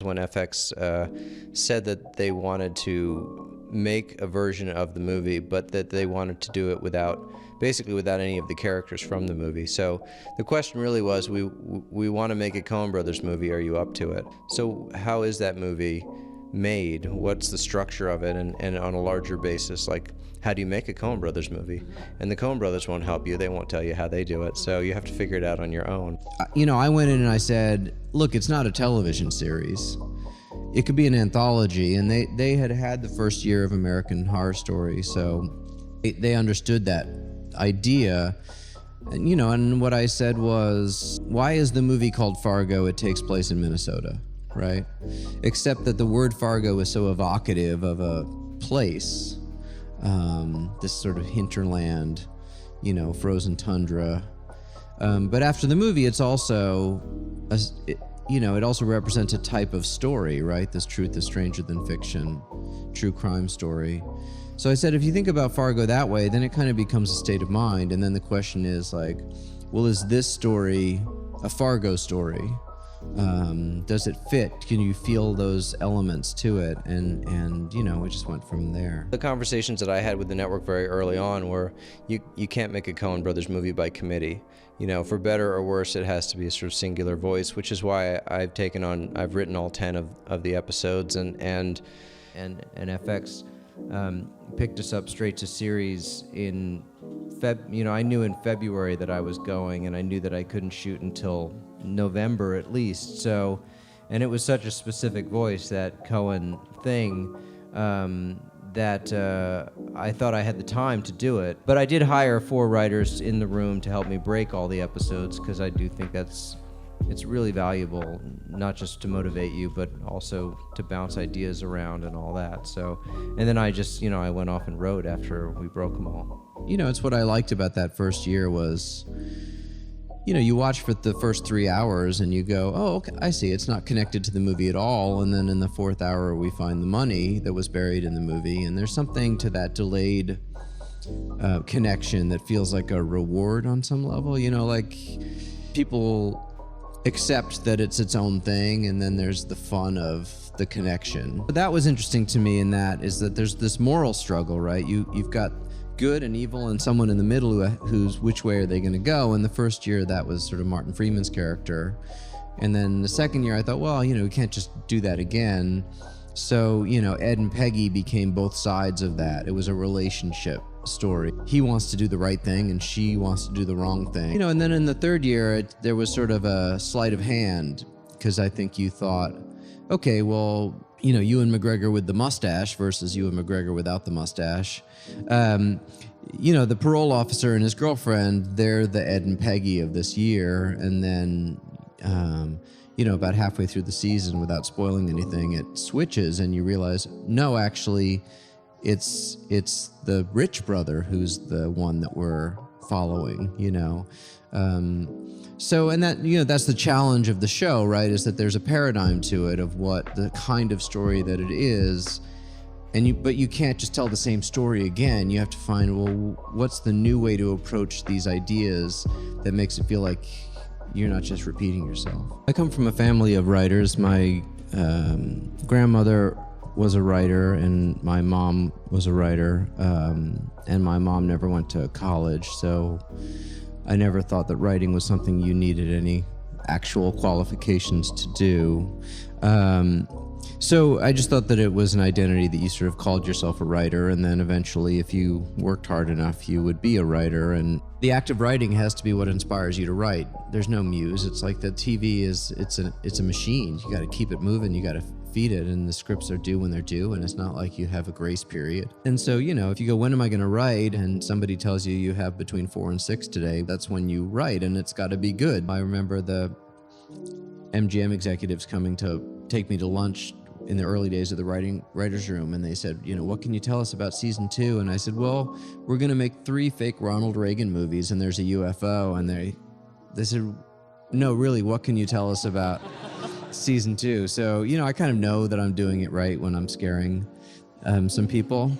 When FX said that they wanted to make a version of the movie, but that they wanted to do it basically without any of the characters from the movie. So the question really was, we want to make a Coen Brothers movie, are you up to it? So how is that movie made? What's the structure of it? And on a larger basis, like, how do you make a Coen Brothers movie? And the Coen Brothers won't help you. They won't tell you how they do it. So you have to figure it out on your own. I went in and I said, look, it's not a television series. It could be an anthology. And they had the first year of American Horror Story, so they understood that idea. And what I said was, why is the movie called Fargo? It takes place in Minnesota, right? Except that the word Fargo is so evocative of a place, this sort of hinterland, frozen tundra. But after the movie, it's also, it also represents a type of story, right? This truth is stranger than fiction, true crime story. So I said, if you think about Fargo that way, then it kind of becomes a state of mind. And then the question is like, well, is this story a Fargo story? Does it fit? Can you feel those elements to it? And it just went from there. The conversations that I had with the network very early on were, you can't make a Coen Brothers movie by committee. For better or worse, it has to be a sort of singular voice, which is why I've written all 10 of the episodes, and FX picked us up straight to series in I knew in February that I was going, and I knew that I couldn't shoot until November at least. So, and it was such a specific voice, that Coen thing, that I thought I had the time to do it. But I did hire 4 writers in the room to help me break all the episodes, because I do think it's really valuable, not just to motivate you, but also to bounce ideas around and all that. So, and then I just, I went off and wrote after we broke them all. It's what I liked about that first year was, you watch for the first 3 hours and you go, oh, okay, I see, it's not connected to the movie at all. And then in the 4th hour, we find the money that was buried in the movie. And there's something to that delayed connection that feels like a reward on some level. Like people accept that it's its own thing, and then there's the fun of the connection. But that was interesting to me, in that is that there's this moral struggle, right? You've got good and evil and someone in the middle who's which way are they going to go. And the first year, that was sort of Martin Freeman's character. And then the second year, I thought, well, we can't just do that again. So, Ed and Peggy became both sides of that. It was a relationship story. He wants to do the right thing and she wants to do the wrong thing. And then in the third year, there was sort of a sleight of hand, because I think you thought, okay, well, Ewan McGregor with the mustache versus Ewan McGregor without the mustache. The parole officer and his girlfriend, they're the Ed and Peggy of this year. And then, about halfway through the season, without spoiling anything, it switches and you realize, no, actually, it's the rich brother who's the one that we're following, So, and that, that's the challenge of the show, right? Is that there's a paradigm to it of what the kind of story that it is. But you can't just tell the same story again. You have to find, well, what's the new way to approach these ideas that makes it feel like you're not just repeating yourself. I come from a family of writers. My grandmother was a writer, and my mom was a writer, and my mom never went to college, so I never thought that writing was something you needed any actual qualifications to do. So I just thought that it was an identity that you sort of called yourself a writer, and then eventually, if you worked hard enough, you would be a writer. And the act of writing has to be what inspires you to write. There's no muse. It's like the TV it's a machine. You got to keep it moving. You got to feed it, and the scripts are due when they're due, and it's not like you have a grace period. And so, if you go, when am I going to write? And somebody tells you have between 4 and 6 today, that's when you write, and it's got to be good. I remember the MGM executives coming to take me to lunch in the early days of the writer's room, and they said, what can you tell us about season 2? And I said, well, we're going to make 3 fake Ronald Reagan movies, and there's a UFO. And they said, no, really, what can you tell us about season 2? So, I kind of know that I'm doing it right when I'm scaring some people.